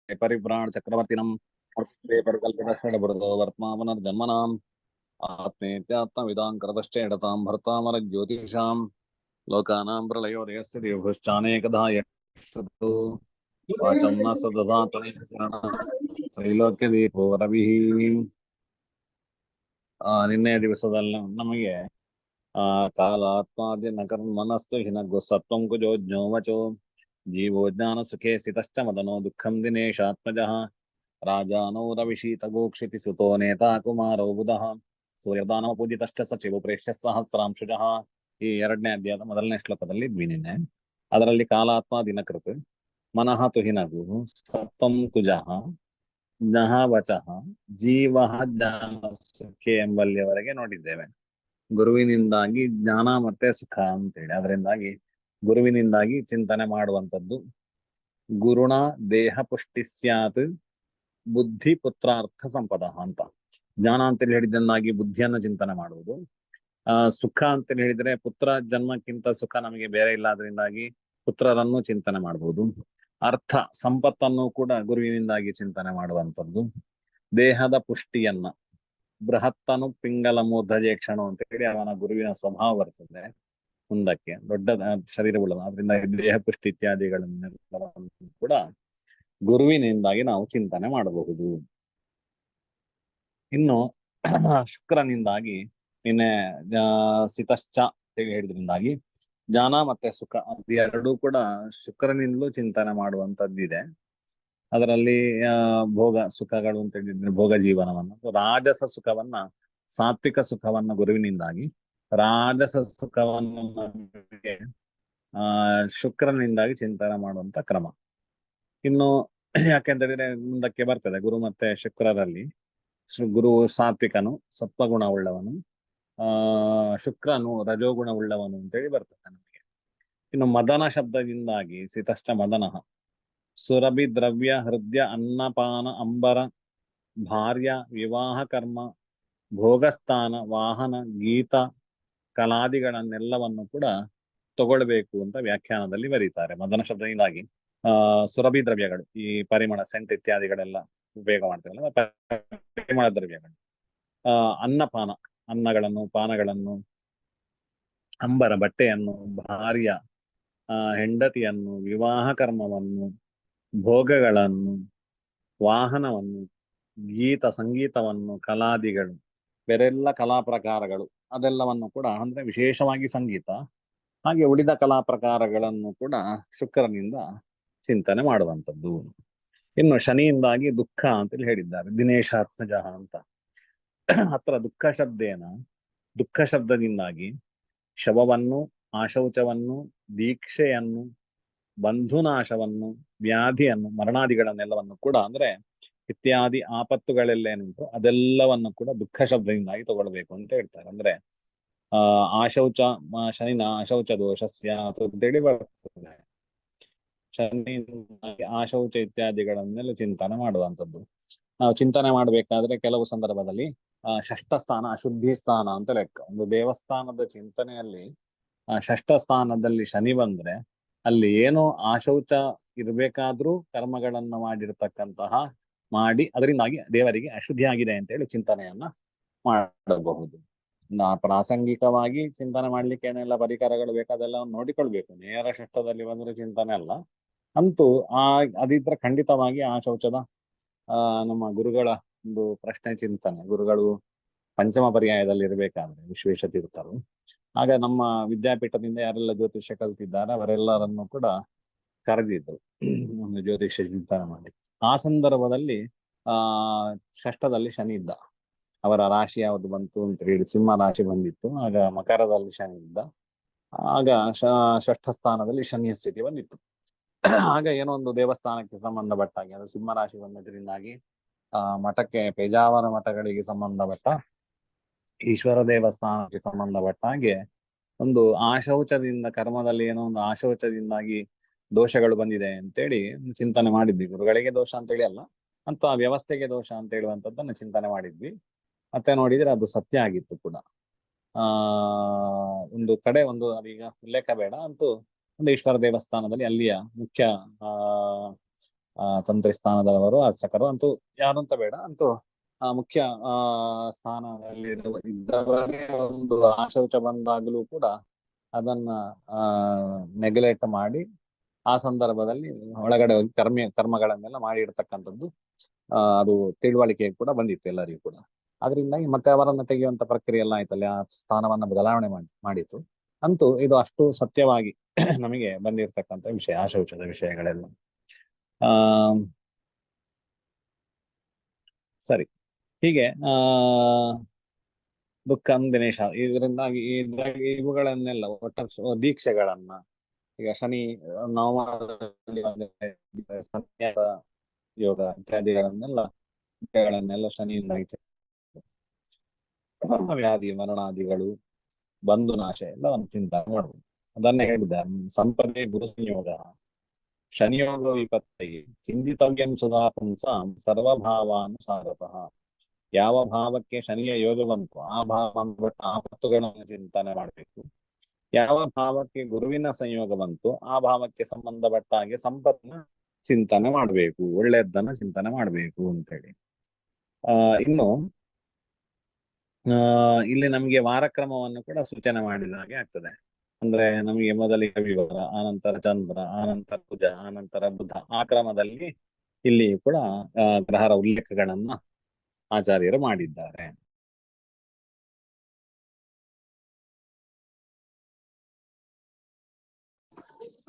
परिव्राण चक्रवर्तिनम् परिकल्पितषड्भृतो वर्त्मावनर्जन्मनाम् आत्मेत्यात्मविदां कृतश्चेडतां भर्तामरज्योतिषां लोकानां प्रलयोदयस्य देवश्चानेकधा यक्षतु वाचं न सदधातु त्रैलोक्यदीपो रविः ನಿನ್ನೆ ದಿವಸದಲ್ಲಿ ನಮಗೆ ಕಾಲಾತ್ಮಾದ್ಯ ನಕರ್ಮನಸ್ತು ಹಿನಗು ಸತ್ವಂ ಕುಜೋ ಜ್ಞೋವಚೋ ಜೀವೋ ಜ್ಞಾನ ಸುಖೇ ಸಿತಶ್ಚ ಮದನೋ ದುಃಖಂ ದಿನೇಶಾತ್ಮಜಃ ರಾಜಾನೋ ರವಿಶೀತಗೋಕ್ಷಿತಿ ಸುತೋ ನೇತಾ ಕುಮಾರೋ ಬುಧಃ ಸೂರ್ಯದಾನವ ಪೂಜಿತಶ್ಚ ಸಚಿವ ಪ್ರೇಷ್ಯ ಸಹಸ್ರಾಂಶಜಃ. ಈ 2ನೇ ಅಧ್ಯಾಯದ ಮೊದಲನೇ ಶ್ಲೋಕದಲ್ಲಿ ಇದ್ವಿ ನಿನ್ನೆ. ಅದರಲ್ಲಿ ಕಾಲಾತ್ಮ ದಿನಕೃತ್, ಮನಃ ತುಹಿನಗು, ಸತ್ವಂ ಕುಜಃ, ಜ್ಞಃ ವಚಃ, ಜೀವಃ ಜ್ಞಾನ ಸುಖೇ ಎಂಬಲ್ಲಿಯವರೆಗೆ ನೋಡಿದ್ದೇವೆ. ಗುರುವಿನಿಂದಾಗಿ ಜ್ಞಾನ ಮತ್ತೆ ಸುಖ ಅಂತೇಳಿ, ಅದರಿಂದಾಗಿ ಗುರುವಿನಿಂದಾಗಿ ಚಿಂತನೆ ಮಾಡುವಂಥದ್ದು. ಗುರುಣ ದೇಹ ಪುಷ್ಟಿ ಸ್ಯಾತ್ ಬುದ್ಧಿ ಪುತ್ರಾರ್ಥ ಸಂಪದ ಅಂತ. ಜ್ಞಾನ ಅಂತೇಳಿ ಹೇಳಿದ್ದನ್ನಾಗಿ ಬುದ್ಧಿಯನ್ನು ಚಿಂತನೆ ಮಾಡುವುದು. ಸುಖ ಅಂತೇಳಿ ಹೇಳಿದ್ರೆ ಪುತ್ರ ಜನ್ಮಕ್ಕಿಂತ ಸುಖ ನಮಗೆ ಬೇರೆ ಇಲ್ಲ, ಅದರಿಂದಾಗಿ ಪುತ್ರರನ್ನು ಚಿಂತನೆ ಮಾಡಬಹುದು. ಅರ್ಥ ಸಂಪತ್ತನ್ನು ಕೂಡ ಗುರುವಿನಿಂದಾಗಿ ಚಿಂತನೆ ಮಾಡುವಂಥದ್ದು. ದೇಹದ ಪುಷ್ಟಿಯನ್ನ, ಬೃಹತ್ತನು ಪಿಂಗಲ ಮೂರ್ಧಜೇಕ್ಷಣು ಅಂತ ಹೇಳಿ ಅವನ ಗುರುವಿನ ಸ್ವಭಾವ ಬರ್ತದೆ ಮುಂದಕ್ಕೆ, ದೊಡ್ಡ ಶರೀರವುಳ್ಳದ, ಅದರಿಂದ ದೇಹ ಪುಷ್ಟಿ ಇತ್ಯಾದಿಗಳನ್ನೆಲ್ಲವನ್ನು ಕೂಡ ಗುರುವಿನಿಂದಾಗಿ ನಾವು ಚಿಂತನೆ ಮಾಡಬಹುದು. ಇನ್ನು ಶುಕ್ರನಿಂದಾಗಿ ನಿನ್ನೆ ಸಿತಶ್ಚ ಹೇಳಿ ಹೇಳಿದ್ರಿಂದಾಗಿ ಜ್ಞಾನ ಮತ್ತೆ ಸುಖ ಅದೆರಡೂ ಕೂಡ ಶುಕ್ರನಿಂದಲೂ ಚಿಂತನೆ ಮಾಡುವಂತದ್ದಿದೆ. ಅದರಲ್ಲಿ ಭೋಗ ಸುಖಗಳು ಅಂತ ಹೇಳಿದ್ರೆ ಭೋಗ ಜೀವನವನ್ನು, ರಾಜಸ ಸುಖವನ್ನ, ಸಾತ್ವಿಕ ಸುಖವನ್ನ ಗುರುವಿನಿಂದಾಗಿ, ರಾಜಸ ಸುಖವನ್ನು ಶುಕ್ರನಿಂದಾಗಿ ಚಿಂತನೆ ಮಾಡುವಂತ ಕ್ರಮ. ಇನ್ನು ಯಾಕೆಂತೇಳಿದ್ರೆ ಮುಂದಕ್ಕೆ ಬರ್ತದೆ ಗುರು ಮತ್ತೆ ಶುಕ್ರರಲ್ಲಿ. ಗುರು ಸಾತ್ವಿಕನು, ಸತ್ವಗುಣವುಳ್ಳವನು, ಶುಕ್ರನು ರಜೋಗುಣವುಳ್ಳವನು ಅಂತೇಳಿ ಬರ್ತದೆ ನಮಗೆ. ಇನ್ನು ಮದನ ಶಬ್ದದಿಂದಾಗಿ ಸಿತಶ್ಚ ಮದನಃ, ಸುರಭಿ ದ್ರವ್ಯ ಹೃದಯ ಅನ್ನಪಾನ ಅಂಬರ ಭಾರ್ಯ ವಿವಾಹ ಕರ್ಮ ಭೋಗಸ್ಥಾನ ವಾಹನ ಗೀತ ಕಲಾದಿಗಳನ್ನೆಲ್ಲವನ್ನು ಕೂಡ ತಗೊಳ್ಬೇಕು ಅಂತ ವ್ಯಾಖ್ಯಾನದಲ್ಲಿ ಬರೀತಾರೆ. ಮದನ ಶಬ್ದದಿಂದಾಗಿ ಸುರಭಿ ದ್ರವ್ಯಗಳು, ಈ ಪರಿಮಳ ಸೆಂಟ್ ಇತ್ಯಾದಿಗಳೆಲ್ಲ ಉಪಯೋಗ ಮಾಡ್ತಾರಲ್ಲ, ಪರಿಮಳ ದ್ರವ್ಯಗಳು, ಅನ್ನಪಾನ ಅನ್ನಗಳನ್ನು ಪಾನಗಳನ್ನು, ಅಂಬರ ಬಟ್ಟೆಯನ್ನು, ಭಾರ್ಯ ಹೆಂಡತಿಯನ್ನು, ವಿವಾಹ ಕರ್ಮವನ್ನು, ಭೋಗಗಳನ್ನು, ವಾಹನವನ್ನು, ಗೀತ ಸಂಗೀತವನ್ನು, ಕಲಾದಿಗಳು, ಬೇರೆಲ್ಲ ಕಲಾ ಪ್ರಕಾರಗಳು ಅದೆಲ್ಲವನ್ನು ಕೂಡ, ಅಂದ್ರೆ ವಿಶೇಷವಾಗಿ ಸಂಗೀತ ಹಾಗೆ ಉಳಿದ ಕಲಾ ಪ್ರಕಾರಗಳನ್ನು ಕೂಡ ಶುಕ್ರನಿಂದ ಚಿಂತನೆ ಮಾಡುವಂಥದ್ದು. ಇನ್ನು ಶನಿಯಿಂದಾಗಿ ದುಃಖ ಅಂತೇಳಿ ಹೇಳಿದ್ದಾರೆ, ದಿನೇಶಾತ್ಮಜ ಅಂತ. ಹತ್ರ ದುಃಖ ಶಬ್ದದಿಂದಾಗಿ ಶವವನ್ನು, ಆಶೌಚವನ್ನು, ದೀಕ್ಷೆಯನ್ನು, ಬಂಧುನಾಶವನ್ನು, ವ್ಯಾಧಿಯನ್ನು, ಮರಣಾದಿಗಳನ್ನೆಲ್ಲವನ್ನು ಕೂಡ, ಅಂದ್ರೆ ಇತ್ಯಾದಿ ಆಪತ್ತುಗಳೆಲ್ಲೇನುಂಟು ಅದೆಲ್ಲವನ್ನು ಕೂಡ ದುಃಖ ಶಬ್ದದಿಂದಾಗಿ ತಗೊಳ್ಬೇಕು ಅಂತ ಹೇಳ್ತಾರೆ. ಅಂದ್ರೆ ಆಶೌಚ, ಶನಿನ ಆಶೌಚ ದೋಷಸ್ಯ ಅಂತೇಳಿ ಬರ್ತದೆ. ಶನಿಯಿಂದಾಗಿ ಆಶೌಚ ಇತ್ಯಾದಿಗಳನ್ನೆಲ್ಲ ಚಿಂತನೆ ಮಾಡುವಂಥದ್ದು. ನಾವು ಚಿಂತನೆ ಮಾಡಬೇಕಾದ್ರೆ ಕೆಲವು ಸಂದರ್ಭದಲ್ಲಿ ಷಷ್ಠ ಸ್ಥಾನ ಅಶುದ್ಧಿ ಸ್ಥಾನ ಅಂತ ಲೆಕ್ಕ. ಒಂದು ದೇವಸ್ಥಾನದ ಚಿಂತನೆಯಲ್ಲಿ ಷಷ್ಠ ಸ್ಥಾನದಲ್ಲಿ ಶನಿ ಬಂದ್ರೆ ಅಲ್ಲಿ ಏನೋ ಆಶೌಚ ಇರ್ಬೇಕಾದ್ರೂ ಕರ್ಮಗಳನ್ನ ಮಾಡಿ ಅದರಿಂದಾಗಿ ದೇವರಿಗೆ ಅಶುದ್ಧಿ ಆಗಿದೆ ಅಂತ ಹೇಳಿ ಚಿಂತನೆಯನ್ನ ಮಾಡಬಹುದು. ಪ್ರಾಸಂಗಿಕವಾಗಿ ಚಿಂತನೆ ಮಾಡ್ಲಿಕ್ಕೆ ಏನೆಲ್ಲ ಪರಿಕರಗಳು ಬೇಕಾದೆಲ್ಲ ನೋಡಿಕೊಳ್ಬೇಕು. ನೇರ ಷಷ್ಠದಲ್ಲಿ ಬಂದ್ರೆ ಚಿಂತನೆ ಅಲ್ಲ. ಅಂತೂ ಅದಿದ್ರೆ ಖಂಡಿತವಾಗಿ ಆ ಶೌಚದ ನಮ್ಮ ಗುರುಗಳ ಒಂದು ಪ್ರಶ್ನೆ ಚಿಂತನೆ, ಗುರುಗಳು ಪಂಚಮ ಪರ್ಯಾಯದಲ್ಲಿ ಇರಬೇಕಾದ್ರೆ ವಿಶ್ವೇಶ ತೀರ್ಥರು, ಆಗ ನಮ್ಮ ವಿದ್ಯಾಪೀಠದಿಂದ ಯಾರೆಲ್ಲ ಜ್ಯೋತಿಷ್ಯ ಕಲ್ತಿದ್ದಾರೆ ಅವರೆಲ್ಲರನ್ನು ಕೂಡ ಕರೆದಿದ್ರು ಒಂದು ಜ್ಯೋತಿಷ್ಯ ಚಿಂತನೆ ಮಾಡಿ. ಆ ಸಂದರ್ಭದಲ್ಲಿ ಷಷ್ಠದಲ್ಲಿ ಶನಿ ಇದ್ದ. ಅವರ ರಾಶಿ ಯಾವುದು ಬಂತು ಅಂತ ಹೇಳಿ ಸಿಂಹ ರಾಶಿ ಬಂದಿತ್ತು. ಆಗ ಮಕರದಲ್ಲಿ ಶನಿ ಇದ್ದ. ಆಗ ಷಷ್ಠ ಸ್ಥಾನದಲ್ಲಿ ಶನಿಯ ಸ್ಥಿತಿ ಬಂದಿತ್ತು. ಆಗ ಏನೋ ಒಂದು ದೇವಸ್ಥಾನಕ್ಕೆ ಸಂಬಂಧಪಟ್ಟ ಹಾಗೆ, ಅದು ಸಿಂಹ ರಾಶಿ ಬಂದಿದ್ರಿಂದಾಗಿ ಮಠಕ್ಕೆ, ಪೇಜಾವರ ಮಠಗಳಿಗೆ ಸಂಬಂಧಪಟ್ಟ ಈಶ್ವರ ದೇವಸ್ಥಾನಕ್ಕೆ ಸಂಬಂಧಪಟ್ಟ ಹಾಗೆ ಒಂದು ಆಶೌಚದಿಂದ, ಕರ್ಮದಲ್ಲಿ ಏನೋ ಒಂದು ಆಶೌಚದಿಂದಾಗಿ ದೋಷಗಳು ಬಂದಿದೆ ಅಂತೇಳಿ ಚಿಂತನೆ ಮಾಡಿದ್ವಿ. ಗುರುಗಳಿಗೆ ದೋಷ ಅಂತೇಳಿ ಅಲ್ಲ, ಅಂತ ವ್ಯವಸ್ಥೆಗೆ ದೋಷ ಅಂತ ಹೇಳುವಂಥದ್ದನ್ನು ಚಿಂತನೆ ಮಾಡಿದ್ವಿ. ಮತ್ತೆ ನೋಡಿದ್ರೆ ಅದು ಸತ್ಯ ಆಗಿತ್ತು ಕೂಡ. ಒಂದು ಕಡೆ ಒಂದು ಅದೀಗ ಉಲ್ಲೇಖ ಬೇಡ, ಅಂತೂ ಒಂದು ಈಶ್ವರ ದೇವಸ್ಥಾನದಲ್ಲಿ ಅಲ್ಲಿಯ ಮುಖ್ಯ ತಂತ್ರಿ ಸ್ಥಾನದವರು ಅರ್ಚಕರು ಅಂತೂ ಯಾರು ಅಂತ ಬೇಡ, ಅಂತೂ ಮುಖ್ಯ ಸ್ಥಾನದಲ್ಲಿ ಇದ್ದವರೇ ಒಂದು ಆಶೌಚ ಬಂದಾಗಲೂ ಕೂಡ ಅದನ್ನ ನೆಗ್ಲೆಕ್ಟ್ ಮಾಡಿ ಆ ಸಂದರ್ಭದಲ್ಲಿ ಒಳಗಡೆ ಹೋಗಿ ಕರ್ಮಗಳನ್ನೆಲ್ಲ ಮಾಡಿರ್ತಕ್ಕಂಥದ್ದು ಅದು ತಿಳುವಳಿಕೆ ಕೂಡ ಬಂದಿತ್ತು ಎಲ್ಲರಿಗೂ ಕೂಡ. ಅದರಿಂದಾಗಿ ಮತ್ತೆ ಅವರನ್ನ ತೆಗೆಯುವಂತ ಪ್ರಕ್ರಿಯೆ ಎಲ್ಲ ಆಯ್ತಲ್ಲ, ಆ ಸ್ಥಾನವನ್ನ ಬದಲಾವಣೆ ಮಾಡಿತ್ತು. ಅಂತೂ ಇದು ಅಷ್ಟು ಸತ್ಯವಾಗಿ ನಮಗೆ ಬಂದಿರತಕ್ಕಂಥ ವಿಷಯ ಆಶೌಚದ ವಿಷಯಗಳೆಲ್ಲ. ಆ ಸರಿ, ಹೀಗೆ ದುಃಖಂ ದಿನೇಶ ಇದರಿಂದಾಗಿ ಇವುಗಳನ್ನೆಲ್ಲ ಒಟ್ಟ ದೀಕ್ಷೆಗಳನ್ನ ಈಗ ಶನಿ ನವಮದಲ್ಲಿ ಸನ್ಯಾಸ ಯೋಗ ಇತ್ಯಾದಿಗಳನ್ನೆಲ್ಲ ಶನಿಯಿಂದ ವ್ಯಾಧಿ ಮರಣಾದಿಗಳು ಬಂಧು ನಾಶ ಎಲ್ಲ ಒಂದು ಚಿಂತನೆ ಮಾಡುವುದು. ಅದನ್ನೇ ಹೇಳಿದ್ದಾರೆ, ಸಂಪದೇ ಗುರು ಸಂಯೋಗ ಶನಿಯೋಗ ವಿಪತ್ತೈ ಚಿಂತಿತವ್ಯಂ ಸುಧಾ ಪುಂಸಾಂ ಸರ್ವಭಾವಾನುಸಾರತಃ. ಯಾವ ಭಾವಕ್ಕೆ ಶನಿಯ ಯೋಗ ಬಂತು ಆ ಆಪತ್ತುಗಳನ್ನು ಚಿಂತನೆ ಮಾಡಬೇಕು. ಯಾವ ಭಾವಕ್ಕೆ ಗುರುವಿನ ಸಂಯೋಗ ಬಂತು ಆ ಭಾವಕ್ಕೆ ಸಂಬಂಧಪಟ್ಟ ಹಾಗೆ ಸಂಪತ್ತನ್ನ ಚಿಂತನೆ ಮಾಡಬೇಕು, ಒಳ್ಳೆಯದನ್ನ ಚಿಂತನೆ ಮಾಡಬೇಕು ಅಂತೇಳಿ. ಇನ್ನು ಇಲ್ಲಿ ನಮಗೆ ವಾರಕ್ರಮವನ್ನು ಕೂಡ ಸೂಚನೆ ಮಾಡಿದ ಹಾಗೆ ಆಗ್ತದೆ. ಅಂದ್ರೆ ನಮಗೆ ಮೊದಲಿಗೆ ವಿವರ, ಆನಂತರ ಚಂದ್ರ, ಆನಂತರ ಕುಜ, ಆನಂತರ ಬುಧ, ಆ ಕ್ರಮದಲ್ಲಿ ಇಲ್ಲಿ ಕೂಡ ಗ್ರಹರ ಉಲ್ಲೇಖಗಳನ್ನ ಆಚಾರ್ಯರು ಮಾಡಿದ್ದಾರೆ.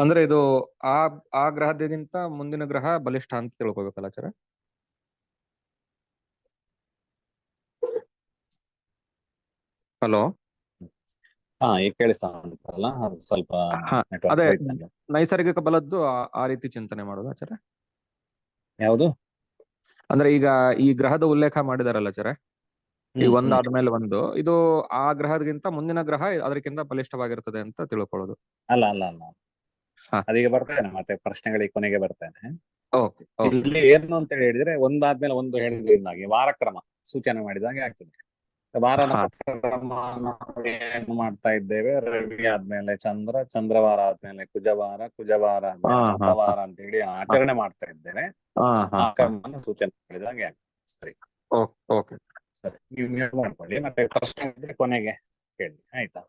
ಅಂದ್ರೆ ಇದು ಆ ಗ್ರಹದಿಂದ ಮುಂದಿನ ಗ್ರಹ ಬಲಿಷ್ಠ ಅಂತ ತಿಳ್ಕೊಬೇಕಲ್ಲ ಆಚಾರ್ಯ? ಹಲೋ, ಈಗ ಕೇಳಿಸ್ತಾ ಉಂಟಲ್ಲ, ಸ್ವಲ್ಪ ಅದೇ ನೈಸರ್ಗಿಕ ಬಲದ್ದು ಆ ರೀತಿ ಚಿಂತನೆ ಮಾಡೋದು ಆಚಾರ್ಯ? ಯಾವುದು ಅಂದ್ರೆ ಈಗ ಈ ಗ್ರಹದ ಉಲ್ಲೇಖ ಮಾಡಿದಾರಲ್ಲ ಆಚಾರ್ಯ, ಈ ಒಂದಾದ್ಮೇಲೆ ಒಂದು, ಇದು ಆ ಗ್ರಹದಿಂದ ಮುಂದಿನ ಗ್ರಹ ಅದಕ್ಕಿಂತ ಬಲಿಷ್ಠವಾಗಿರ್ತದೆ ಅಂತ ತಿಳ್ಕೊಳ್ಳೋದು? ಅಲ್ಲ ಅಲ್ಲ ಅಲ್ಲ, ಅದೀಗ ಬರ್ತೇನೆ, ಮತ್ತೆ ಪ್ರಶ್ನೆಗಳಿಗೆ ಕೊನೆಗೆ ಬರ್ತೇನೆ. ಇಲ್ಲಿ ಏನು ಅಂತ ಹೇಳಿದ್ರೆ ಒಂದಾದ್ಮೇಲೆ ಒಂದು ಹೇಳಿದ್ರಿಂದಾಗಿ ವಾರಕ್ರಮ ಸೂಚನೆ ಮಾಡಿದಾಗೆ ಆಗ್ತದೆ. ವಾರ ಏನು ಮಾಡ್ತಾ ಇದ್ದೇವೆ, ರವಿ ಆದ್ಮೇಲೆ ಚಂದ್ರ, ಚಂದ್ರವಾರ ಆದ್ಮೇಲೆ ಕುಜವಾರ, ಕುಜವಾರ ಆದ್ಮೇಲೆ ಬುಧವಾರ ಅಂತ ಹೇಳಿ ಆಚರಣೆ ಮಾಡ್ತಾ ಇದ್ದೇವೆ. ಆ ಕ್ರಮವನ್ನು ಸೂಚನೆ ಮಾಡಿದಾಗೆ ಆಗ್ತದೆ. ಸರಿ, ಸರಿ, ನೀವು ಮಾಡ್ಕೊಳ್ಳಿ, ಮತ್ತೆ ಪ್ರಶ್ನೆ ಇದ್ರೆ ಕೊನೆಗೆ ಕೇಳಿ, ಆಯ್ತಾ?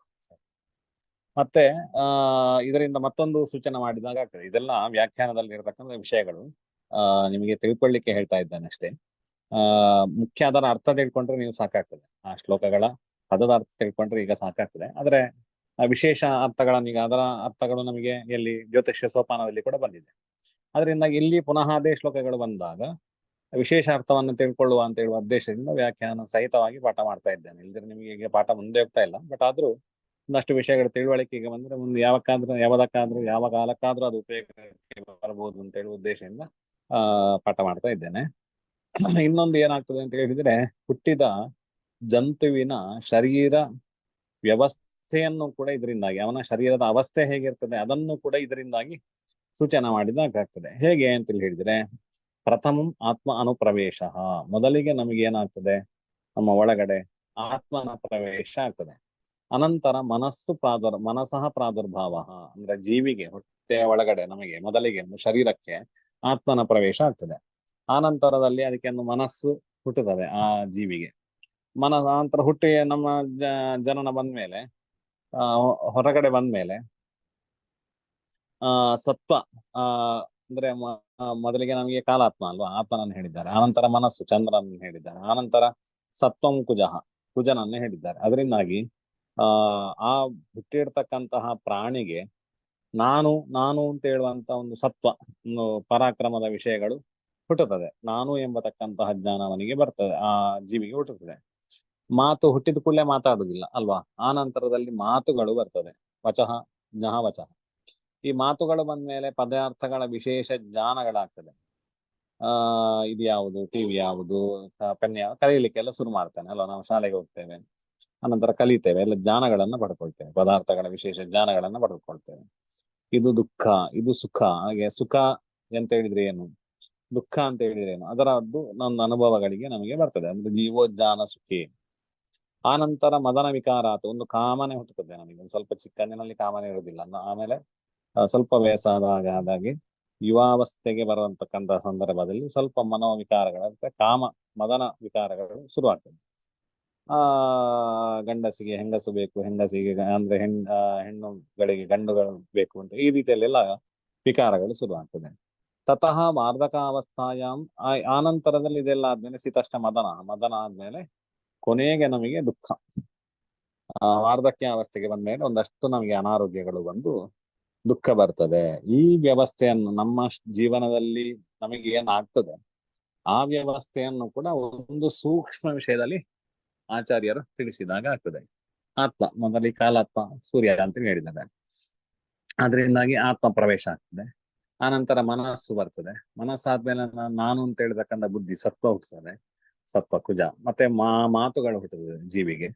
ಮತ್ತೆ ಇದರಿಂದ ಮತ್ತೊಂದು ಸೂಚನೆ ಮಾಡಿದಾಗ ಆಗ್ತದೆ. ಇದೆಲ್ಲ ವ್ಯಾಖ್ಯಾನದಲ್ಲಿ ಇರತಕ್ಕಂಥ ವಿಷಯಗಳು, ನಿಮಗೆ ತಿಳ್ಕೊಳ್ಳಿಕ್ಕೆ ಹೇಳ್ತಾ ಇದ್ದೇನೆ ಅಷ್ಟೇ. ಮುಖ್ಯ ಅದರ ಅರ್ಥ ತಿಳ್ಕೊಂಡ್ರೆ ನೀವು ಸಾಕಾಗ್ತದೆ, ಆ ಶ್ಲೋಕಗಳ ಪದದ ಅರ್ಥ ತಿಳ್ಕೊಂಡ್ರೆ ಈಗ ಸಾಕಾಗ್ತದೆ. ಆದ್ರೆ ವಿಶೇಷ ಅರ್ಥಗಳನ್ನ, ಈಗ ಅದರ ಅರ್ಥಗಳು ನಮಗೆ ಎಲ್ಲಿ ಜ್ಯೋತಿಷ್ಯ ಸೋಪಾನದಲ್ಲಿ ಕೂಡ ಬಂದಿದೆ. ಅದರಿಂದ ಇಲ್ಲಿ ಪುನಃ ಅದೇ ಶ್ಲೋಕಗಳು ಬಂದಾಗ ವಿಶೇಷ ಅರ್ಥವನ್ನು ತಿಳ್ಕೊಳ್ಳುವ ಅಂತ ಹೇಳುವ ಉದ್ದೇಶದಿಂದ ವ್ಯಾಖ್ಯಾನ ಸಹಿತವಾಗಿ ಪಾಠ ಮಾಡ್ತಾ ಇದ್ದೇನೆ. ಇಲ್ಲದ್ರೆ ನಿಮಗೆ ಈಗ ಪಾಠ ಮುಂದೆ ಹೋಗ್ತಾ ಇಲ್ಲ, ಬಟ್ ಆದ್ರೂ ಒಂದಷ್ಟು ವಿಷಯಗಳ ತಿಳುವಳಿಕೆಗೆ ಬಂದ್ರೆ ಮುಂದೆ ಯಾವದಕ್ಕಾದ್ರೂ ಯಾವ ಕಾಲಕ್ಕಾದ್ರೂ ಅದು ಉಪಯೋಗಕ್ಕೆ ಬರಬಹುದು ಅಂತ ಹೇಳುವ ಉದ್ದೇಶದಿಂದ ಪಾಠ ಮಾಡ್ತಾ ಇದ್ದೇನೆ. ಇನ್ನೊಂದು ಏನಾಗ್ತದೆ ಅಂತ ಹೇಳಿದ್ರೆ, ಹುಟ್ಟಿದ ಜಂತುವಿನ ಶರೀರ ವ್ಯವಸ್ಥೆಯನ್ನು ಕೂಡ ಇದರಿಂದಾಗಿ, ಅವನ ಶರೀರದ ಅವಸ್ಥೆ ಹೇಗಿರ್ತದೆ ಅದನ್ನು ಕೂಡ ಇದರಿಂದಾಗಿ ಸೂಚನೆ ಮಾಡಿದಾಗ್ತದೆ. ಹೇಗೆ ಅಂತ ಹೇಳಿದ್ರೆ, ಪ್ರಥಮಂ ಆತ್ಮ ಅನುಪ್ರವೇಶ, ಮೊದಲಿಗೆ ನಮಗೆ ಏನಾಗ್ತದೆ, ನಮ್ಮ ಒಳಗಡೆ ಆತ್ಮನ ಪ್ರವೇಶ ಆಗ್ತದೆ. ಅನಂತರ ಮನಸ್ಸಃ ಪ್ರಾದುರ್ಭಾವ, ಅಂದ್ರೆ ಜೀವಿಗೆ ಹೊಟ್ಟೆಯ ಒಳಗಡೆ ನಮಗೆ ಮೊದಲಿಗೆ ಶರೀರಕ್ಕೆ ಆತ್ಮನ ಪ್ರವೇಶ ಆಗ್ತದೆ. ಆನಂತರದಲ್ಲಿ ಅದಕ್ಕೆ ಮನಸ್ಸು ಹುಟ್ಟುತ್ತದೆ ಆ ಜೀವಿಗೆ. ನಂತರ ಹುಟ್ಟಿ ನಮ್ಮ ಜನನ ಬಂದ್ಮೇಲೆ ಹೊರಗಡೆ ಬಂದ್ಮೇಲೆ ಸತ್ವ ಅಂದ್ರೆ ಮೊದಲಿಗೆ ನಮಗೆ ಕಾಲಾತ್ಮ ಅಲ್ವಾ, ಆತ್ಮನನ್ನು ಹೇಳಿದ್ದಾರೆ. ಆನಂತರ ಮನಸ್ಸು ಚಂದ್ರನನ್ನು ಹೇಳಿದ್ದಾರೆ. ಆನಂತರ ಸತ್ವಂ ಕುಜನನ್ನು ಹೇಳಿದ್ದಾರೆ. ಅದರಿಂದಾಗಿ ಆ ಹುಟ್ಟಿರ್ತಕ್ಕಂತಹ ಪ್ರಾಣಿಗೆ ನಾನು ಅಂತ ಹೇಳುವಂತ ಒಂದು ಸತ್ವ, ಒಂದು ಪರಾಕ್ರಮದ ವಿಷಯಗಳು ಹುಟ್ಟುತ್ತದೆ. ನಾನು ಎಂಬತಕ್ಕಂತಹ ಜ್ಞಾನ ಅವನಿಗೆ ಬರ್ತದೆ, ಆ ಜೀವಿಗೆ ಹುಟ್ಟುತ್ತದೆ. ಮಾತು ಹುಟ್ಟಿದ ಕೂಡಲೇ ಮಾತಾಡುವುದಿಲ್ಲ ಅಲ್ವಾ, ಆ ನಂತರದಲ್ಲಿ ಮಾತುಗಳು ಬರ್ತದೆ, ವಚಃ ಜ್ಞಃ ವಚಃ. ಈ ಮಾತುಗಳು ಬಂದ್ಮೇಲೆ ಪದಾರ್ಥಗಳ ವಿಶೇಷ ಜ್ಞಾನಗಳಾಗ್ತದೆ. ಇದು ಯಾವುದು, ಟಿವಿ ಯಾವುದು, ಪೆನ್ ಯಾವುದು, ಕಲೀಲಿಕ್ಕೆಲ್ಲ ಶುರು ಮಾಡ್ತಾನೆ ಅಲ್ವಾ. ನಾವು ಶಾಲೆಗೆ ಹೋಗ್ತೇವೆ, ಅನಂತರ ಕಲಿತೇವೆ, ಎಲ್ಲ ಜ್ಞಾನಗಳನ್ನ ಪಡ್ಕೊಳ್ತೇವೆ, ಪದಾರ್ಥಗಳ ವಿಶೇಷ ಜ್ಞಾನಗಳನ್ನ ಪಡ್ಕೊಳ್ತೇವೆ. ಇದು ದುಃಖ, ಇದು ಸುಖ. ಹಾಗೆ ಸುಖ ಅಂತ ಹೇಳಿದ್ರೆ ಏನು, ದುಃಖ ಅಂತ ಹೇಳಿದ್ರೆ ಏನು, ಅದರದ್ದು ನನ್ನ ಅನುಭವಗಳಿಗೆ ನಮಗೆ ಬರ್ತದೆ. ಅಂದ್ರೆ ಜೀವೋಜ್ಞಾನ ಸುಖಿ. ಆನಂತರ ಮದನ ವಿಕಾರಾತ, ಒಂದು ಕಾಮನೆ ಹುಟ್ಟುತ್ತದೆ ನಮಗೆ. ಒಂದು ಸ್ವಲ್ಪ ಚಿಕ್ಕಂದಿನಲ್ಲಿ ಕಾಮನೆ ಇರುವುದಿಲ್ಲ, ಆಮೇಲೆ ಸ್ವಲ್ಪ ವಯಸ್ಸಾದ ಹಾಗಾಗಿ ಯುವಾವಸ್ಥೆಗೆ ಬರುವಂತಕ್ಕಂತಹ ಸಂದರ್ಭದಲ್ಲಿ ಸ್ವಲ್ಪ ಮನೋವಿಕಾರಗಳು ಕಾಮ ಮದನ ವಿಕಾರಗಳು ಶುರುವಾಗ್ತದೆ. ಗಂಡಸಿಗೆ ಹೆಂಗಸು ಬೇಕು, ಹೆಂಗಸಿಗೆ ಅಂದ್ರೆ ಹೆಣ್ಣುಗಳಿಗೆ ಗಂಡುಗಳು ಬೇಕು ಅಂತ ಈ ರೀತಿಯಲ್ಲೆಲ್ಲ ವಿಕಾರಗಳು ಶುರುವಾಗ್ತದೆ. ತತಃ ವಾರ್ಧಕಾವಸ್ಥಾಯಾಮ್ ಆನಂತರದಲ್ಲಿ ಇದೆಲ್ಲ ಆದ್ಮೇಲೆ ಶೀತಷ್ಟ ಮದನ ಆದ್ಮೇಲೆ ಕೊನೆಗೆ ನಮಗೆ ದುಃಖ. ವಾರ್ಧಕ್ಯ ಅವಸ್ಥೆಗೆ ಬಂದ್ಮೇಲೆ ಒಂದಷ್ಟು ನಮಗೆ ಅನಾರೋಗ್ಯಗಳು ಬಂದು ದುಃಖ ಬರ್ತದೆ. ಈ ವ್ಯವಸ್ಥೆಯನ್ನು ನಮ್ಮ ಜೀವನದಲ್ಲಿ ನಮಗೆ ಏನಾಗ್ತದೆ ಆ ವ್ಯವಸ್ಥೆಯನ್ನು ಕೂಡ ಒಂದು ಸೂಕ್ಷ್ಮ ವಿಷಯದಲ್ಲಿ ಆಚಾರ್ಯರು ತಿಳಿಸಿದಾಗ ಆಗ್ತದೆ. ಆತ್ಮ ಮೊದಲಿಗೆ ಕಾಲಾತ್ಮ ಸೂರ್ಯ ಅಂತ ಹೇಳಿದ್ದಾರೆ. ಅದರಿಂದಾಗಿ ಆತ್ಮ ಪ್ರವೇಶ ಆಗ್ತದೆ. ಆನಂತರ ಮನಸ್ಸು ಬರ್ತದೆ. ಮನಸ್ಸಾದ್ಮೇಲೆ ನಾನು ಅಂತ ಹೇಳ್ತಕ್ಕಂಥ ಬುದ್ಧಿ ಸತ್ವ ಹುಟ್ಟುತ್ತದೆ, ಸತ್ವ ಕುಜ. ಮತ್ತೆ ಮಾತುಗಳು ಹುಟ್ಟುತ್ತದೆ ಜೀವಿಗೆ.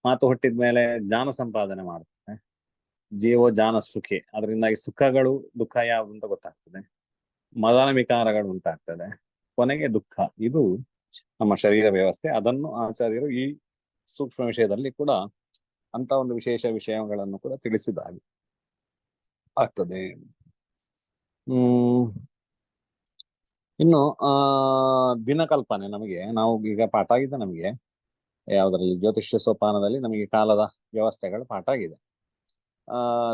ಮಾತು ಹುಟ್ಟಿದ್ಮೇಲೆ ಜ್ಞಾನ ಸಂಪಾದನೆ ಮಾಡ್ತದೆ. ಜೀವೋ ಜ್ಞಾನ ಸುಖಿ, ಅದರಿಂದಾಗಿ ಸುಖಗಳು ದುಃಖ ಯಾವುದು ಅಂತ ಗೊತ್ತಾಗ್ತದೆ. ಮದನ ವಿಕಾರಗಳು ಉಂಟಾಗ್ತದೆ. ಕೊನೆಗೆ ದುಃಖ. ಇದು ನಮ್ಮ ಶರೀರ ವ್ಯವಸ್ಥೆ. ಅದನ್ನು ಆಚಾರ್ಯರು ಈ ಸೂಕ್ಷ್ಮ ವಿಷಯದಲ್ಲಿ ಕೂಡ ಅಂತ ಒಂದು ವಿಶೇಷ ವಿಷಯಗಳನ್ನು ಕೂಡ ತಿಳಿಸಿದಾಗ ಆಗ್ತದೆ. ಇನ್ನು ದಿನಕಲ್ಪನೆ ನಮಗೆ, ನಾವು ಈಗ ಪಾಠ ಆಗಿದೆ ನಮಗೆ ಯಾವುದರಲ್ಲಿ ಜ್ಯೋತಿಷ್ಯ ಸೋಪಾನದಲ್ಲಿ ನಮಗೆ ಕಾಲದ ವ್ಯವಸ್ಥೆಗಳು ಪಾಠ ಆಗಿದೆ.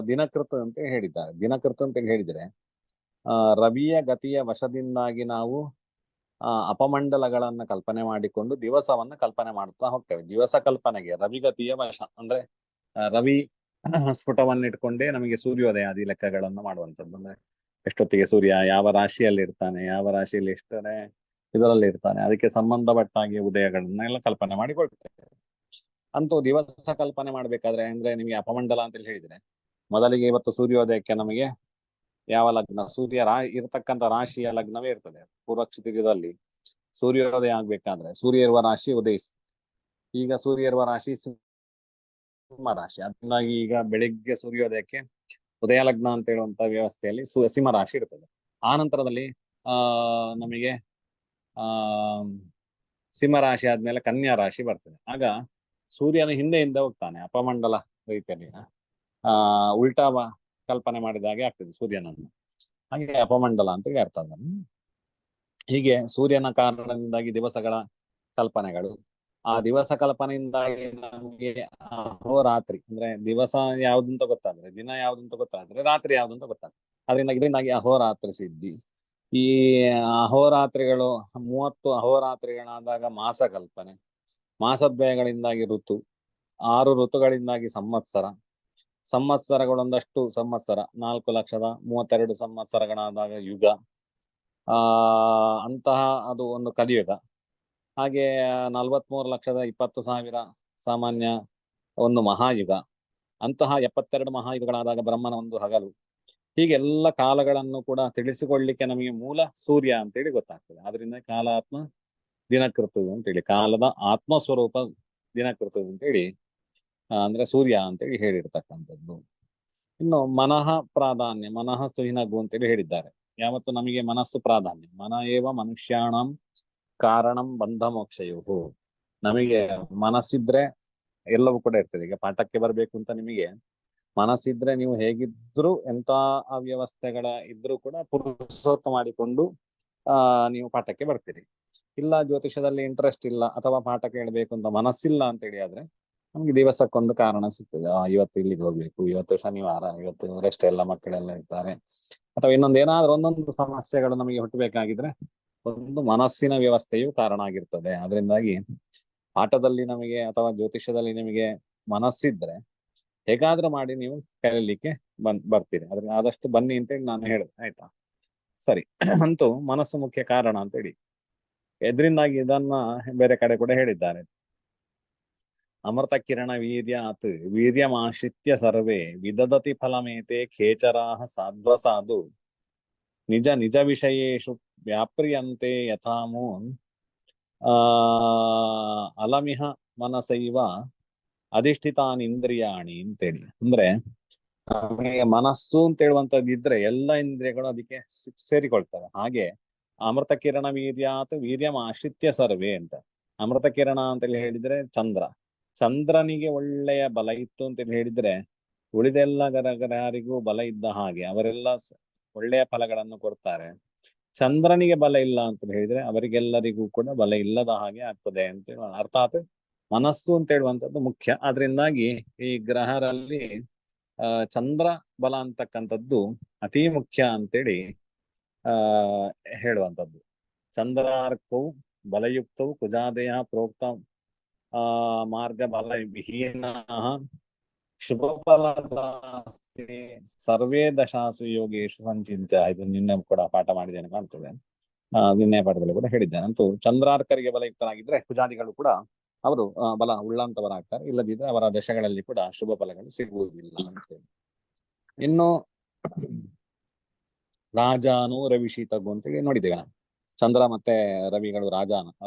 ದಿನಕೃತ ಅಂತ ಹೇಳಿದ್ದಾರೆ. ದಿನಕೃತ ಅಂತ ಹೇಳಿದ್ರೆ ರವಿಯ ಗತಿಯ ವಶದಿಂದಾಗಿ ನಾವು ಅಪಮಂಡಲಗಳನ್ನ ಕಲ್ಪನೆ ಮಾಡಿಕೊಂಡು ದಿವಸವನ್ನ ಕಲ್ಪನೆ ಮಾಡ್ತಾ ಹೋಗ್ತೇವೆ. ದಿವಸ ಕಲ್ಪನೆಗೆ ರವಿಗತಿಯ ವಶ ಅಂದ್ರೆ ರವಿ ಸ್ಫುಟವನ್ನು ಇಟ್ಕೊಂಡೇ ನಮಗೆ ಸೂರ್ಯೋದಯ ಆದಿ ಲೆಕ್ಕಗಳನ್ನು ಮಾಡುವಂಥದ್ದು. ಅಂದ್ರೆ ಎಷ್ಟೊತ್ತಿಗೆ ಸೂರ್ಯ ಯಾವ ರಾಶಿಯಲ್ಲಿ ಇರ್ತಾನೆ, ಯಾವ ರಾಶಿಯಲ್ಲಿ ಎಷ್ಟನೇ ಇದರಲ್ಲಿ ಇರ್ತಾನೆ, ಅದಕ್ಕೆ ಸಂಬಂಧಪಟ್ಟಾಗಿ ಉದಯಗಳನ್ನೆಲ್ಲ ಕಲ್ಪನೆ ಮಾಡಿಕೊಳ್ತೇವೆ. ಅಂತೂ ದಿವಸ ಕಲ್ಪನೆ ಮಾಡ್ಬೇಕಾದ್ರೆ ಅಂದ್ರೆ ನಿಮಗೆ ಅಪಮಂಡಲ ಅಂತ ಹೇಳಿದ್ರೆ ಮೊದಲಿಗೆ ಇವತ್ತು ಸೂರ್ಯೋದಯಕ್ಕೆ ನಮಗೆ ಯಾವ ಲಗ್ನ, ಸೂರ್ಯ ಇರತಕ್ಕಂಥ ರಾಶಿಯ ಲಗ್ನವೇ ಇರ್ತದೆ. ಪೂರ್ವಕ್ಷಿತಿಜದಲ್ಲಿ ಸೂರ್ಯೋದಯ ಆಗ್ಬೇಕಾದ್ರೆ ಸೂರ್ಯ ಇರುವ ರಾಶಿ ಉದಯಿಸ್ತದೆ. ಈಗ ಸೂರ್ಯ ಇರುವ ರಾಶಿ ಸಿಂಹ ರಾಶಿ. ಅದರಿಂದಾಗಿ ಈಗ ಬೆಳಿಗ್ಗೆ ಸೂರ್ಯೋದಯಕ್ಕೆ ಉದಯ ಲಗ್ನ ಅಂತ ಹೇಳುವಂತ ವ್ಯವಸ್ಥೆಯಲ್ಲಿ ಸಿಂಹ ರಾಶಿ ಇರ್ತದೆ. ಆ ನಂತರದಲ್ಲಿ ನಮಗೆ ಸಿಂಹ ರಾಶಿ ಆದ್ಮೇಲೆ ಕನ್ಯಾ ರಾಶಿ ಬರ್ತದೆ. ಆಗ ಸೂರ್ಯನ ಹಿಂದೆ ಹೋಗ್ತಾನೆ ಅಪಮಂಡಲ ರೀತಿಯಲ್ಲಿ. ಉಲ್ಟಾ ಕಲ್ಪನೆ ಮಾಡಿದ ಹಾಗೆ ಆಗ್ತದೆ ಸೂರ್ಯನನ್ನು. ಹಾಗೆ ಅಪಮಂಡಲ ಅಂತ ಅರ್ಥ. ಹೀಗೆ ಸೂರ್ಯನ ಕಾರಣದಿಂದಾಗಿ ದಿವಸಗಳ ಕಲ್ಪನೆಗಳು, ಆ ದಿವಸ ಕಲ್ಪನೆಯಿಂದಾಗಿ ನಮಗೆ ಅಹೋರಾತ್ರಿ ಅಂದ್ರೆ ದಿವಸ ಯಾವ್ದಂತ ಗೊತ್ತಾದ್ರೆ, ದಿನ ಯಾವ್ದಂತ ಗೊತ್ತಾದ್ರೆ ರಾತ್ರಿ ಯಾವ್ದಂತ ಗೊತ್ತಾಗ್ತದೆ. ಇದರಿಂದಾಗಿ ಅಹೋರಾತ್ರಿ ಸಿದ್ಧಿ. ಈ ಅಹೋರಾತ್ರಿಗಳು 30 ಅಹೋರಾತ್ರಿಗಳಾದಾಗ ಮಾಸ ಕಲ್ಪನೆ, ಮಾಸದ್ವಯಗಳಿಂದಾಗಿ ಋತು, 6 ಋತುಗಳಿಂದಾಗಿ ಸಂವತ್ಸರಗಳೊಂದಷ್ಟು ಸಂವತ್ಸರ 4,32,000 ಸಂವತ್ಸರಗಳಾದಾಗ ಯುಗ. ಅಂತಹ ಅದು ಒಂದು ಕಲಿಯುಗ. ಹಾಗೆ 43,20,000 ಸಾಮಾನ್ಯ ಒಂದು ಮಹಾಯುಗ. ಅಂತಹ 72 ಮಹಾಯುಗಗಳಾದಾಗ ಬ್ರಹ್ಮನ ಒಂದು ಹಗಲು. ಹೀಗೆಲ್ಲ ಕಾಲಗಳನ್ನು ಕೂಡ ತಿಳಿಸಿಕೊಳ್ಳಿಕ್ಕೆ ನಮಗೆ ಮೂಲ ಸೂರ್ಯ ಅಂತೇಳಿ ಗೊತ್ತಾಗ್ತದೆ. ಆದ್ರಿಂದ ಕಾಲಾತ್ಮ ದಿನಕೃತು ಅಂತೇಳಿ, ಕಾಲದ ಆತ್ಮಸ್ವರೂಪ ದಿನಕೃತು ಅಂತೇಳಿ ಅಂದ್ರೆ ಸೂರ್ಯ ಅಂತೇಳಿ ಹೇಳಿರ್ತಕ್ಕಂಥದ್ದು. ಇನ್ನು ಮನಃ ಪ್ರಾಧಾನ್ಯ, ಮನಃ ಸುಹಿನಗು ಅಂತೇಳಿ ಹೇಳಿದ್ದಾರೆ. ಯಾವತ್ತು ನಮಗೆ ಮನಸ್ಸು ಪ್ರಾಧಾನ್ಯ. ಮನ ಏವ ಮನುಷ್ಯಾಣಂ ಕಾರಣಂ ಬಂಧ ಮೋಕ್ಷಯು. ನಮಗೆ ಮನಸ್ಸಿದ್ರೆ ಎಲ್ಲವೂ ಕೂಡ ಇರ್ತದೆ. ಈಗ ಪಾಠಕ್ಕೆ ಬರಬೇಕು ಅಂತ ನಿಮಗೆ ಮನಸ್ಸಿದ್ರೆ ನೀವು ಹೇಗಿದ್ರು ಎಂತ ಅವ್ಯವಸ್ಥೆಗಳ ಇದ್ರೂ ಕೂಡ ಪುರುಷೋತ್ತ ಮಾಡಿಕೊಂಡು ನೀವು ಪಾಠಕ್ಕೆ ಬರ್ತೀರಿ. ಇಲ್ಲ ಜ್ಯೋತಿಷದಲ್ಲಿ ಇಂಟ್ರೆಸ್ಟ್ ಇಲ್ಲ ಅಥವಾ ಪಾಠ ಕೇಳಬೇಕು ಅಂತ ಮನಸ್ಸಿಲ್ಲ ಅಂತ ಹೇಳಿ ಆದ್ರೆ ನಮ್ಗೆ ದಿವಸಕ್ಕೊಂದು ಕಾರಣ ಸಿಗ್ತದೆ. ಇವತ್ತು ಇಲ್ಲಿಗೆ ಹೋಗ್ಬೇಕು, ಇವತ್ತು ಶನಿವಾರ, ಇವತ್ತು ರೆಸ್ಟ್, ಎಲ್ಲ ಮಕ್ಕಳೆಲ್ಲ ಇರ್ತಾರೆ, ಅಥವಾ ಇನ್ನೊಂದು ಏನಾದ್ರೂ ಒಂದೊಂದು ಸಮಸ್ಯೆಗಳು ನಮಗೆ ಹುಟ್ಟಬೇಕಾಗಿದ್ರೆ ಒಂದು ಮನಸ್ಸಿನ ವ್ಯವಸ್ಥೆಯು ಕಾರಣ ಆಗಿರ್ತದೆ. ಅದರಿಂದಾಗಿ ಪಾಠದಲ್ಲಿ ನಮಗೆ ಅಥವಾ ಜ್ಯೋತಿಷ್ಯದಲ್ಲಿ ನಿಮಗೆ ಮನಸ್ಸಿದ್ರೆ ಹೇಗಾದ್ರೂ ಮಾಡಿ ನೀವು ಕಲೀಲಿಕ್ಕೆ ಬರ್ತೀರಿ. ಅದ್ರ ಆದಷ್ಟು ಬನ್ನಿ ಅಂತೇಳಿ ನಾನು ಹೇಳಿದೆ, ಆಯ್ತಾ? ಸರಿ. ಅಂತೂ ಮನಸ್ಸು ಮುಖ್ಯ ಕಾರಣ ಅಂತೇಳಿ ಎದ್ರಿಂದಾಗಿ ಇದನ್ನ ಬೇರೆ ಕಡೆ ಕೂಡ ಹೇಳಿದ್ದಾರೆ. ಅಮೃತ ಕಿರಣ ವೀರ್ಯಾತ್ ವೀರ್ಯಮಾಶ್ರಿತ್ಯ ಸರ್ವೇ ವಿದದತಿ ಫಲಮೇತೆ ಖೇಚರಾಹ ಸಾಧ್ವಸಾಧು ನಿಜ ನಿಜ ವಿಷಯೇಶು ವ್ಯಾಪ್ರಿಯಂತೆ ಯಥಾಮೂನ್ ಅಲಮಿಹ ಮನಸೈವ ಅಧಿಷ್ಠಿತಾನಿ ಇಂದ್ರಿಯಾಣಿ ಅಂತೇಳಿ. ಅಂದ್ರೆ ನಮಗೆ ಮನಸ್ಸು ಅಂತ ಹೇಳುವಂತದ್ದು ಇದ್ರೆ ಎಲ್ಲ ಇಂದ್ರಿಯಗಳು ಅದಕ್ಕೆ ಸೇರಿಕೊಳ್ತವೆ. ಹಾಗೆ ಅಮೃತ ಕಿರಣ ವೀರ್ಯಾತ್ ವೀರ್ಯಂ ಆಶ್ರಿತ್ಯ ಸರ್ವೇ ಅಂತ. ಅಮೃತ ಕಿರಣ ಅಂತೇಳಿ ಹೇಳಿದ್ರೆ ಚಂದ್ರನಿಗೆ ಒಳ್ಳೆಯ ಬಲ ಇತ್ತು ಅಂತೇಳಿ ಹೇಳಿದ್ರೆ ಉಳಿದೆಲ್ಲ ಗ್ರಹರಿಗೂ ಬಲ ಇದ್ದ ಹಾಗೆ ಅವರೆಲ್ಲ ಒಳ್ಳೆಯ ಫಲಗಳನ್ನು ಕೊಡ್ತಾರೆ. ಚಂದ್ರನಿಗೆ ಬಲ ಇಲ್ಲ ಅಂತ ಹೇಳಿದ್ರೆ ಅವರಿಗೆಲ್ಲರಿಗೂ ಕೂಡ ಬಲ ಇಲ್ಲದ ಹಾಗೆ ಆಗ್ತದೆ ಅಂತ ಅರ್ಥಾತ್ ಮನಸ್ಸು ಅಂತ ಹೇಳುವಂಥದ್ದು ಮುಖ್ಯ. ಆದ್ರಿಂದಾಗಿ ಈ ಗ್ರಹರಲ್ಲಿ ಚಂದ್ರ ಬಲ ಅಂತಕ್ಕಂಥದ್ದು ಅತಿ ಮುಖ್ಯ ಅಂತೇಳಿ ಆ ಹೇಳುವಂಥದ್ದು. ಚಂದ್ರಾರ್ಕವು ಬಲಯುಕ್ತವು ಕುಜಾದಯ ಪ್ರೋಕ್ತ ಮಾರ್ಗ ಬಲ ವಿಹೀನ ಶುಭ ಫಲದಾಸ್ತಿ ಸರ್ವೇ ದಶಾಸು ಯೋಗೇಶು ಸಂಚಿತ್ಯ. ಇದು ನಿನ್ನೆ ಕೂಡ ಪಾಠ ಮಾಡಿದ್ದೇನೆ ಕಾಣ್ತದೆ. ನಿನ್ನೆ ಪಾಠದಲ್ಲಿ ಕೂಡ ಹೇಳಿದ್ದೇನೆ. ಅಂತೂ ಚಂದ್ರಾರ್ಕರಿಗೆ ಬಲಯುಕ್ತರಾಗಿದ್ರೆ ಕುಜಾದಿಗಳು ಕೂಡ ಅವರು ಬಲ ಉಳ್ಳಂತವರಾಗ್ತಾರೆ. ಇಲ್ಲದಿದ್ರೆ ಅವರ ದಶಗಳಲ್ಲಿ ಕೂಡ ಶುಭ ಫಲಗಳು ಸಿಗುವುದಿಲ್ಲ ಅಂತೇಳಿ. ಇನ್ನು ರಾಜಾನು ರವಿ ಶೀತಗು ಅಂತೇಳಿ ನೋಡಿದ್ದೇವೆ ನಾವು. ಚಂದ್ರ ಮತ್ತೆ ರವಿಗಳು ರಾಜ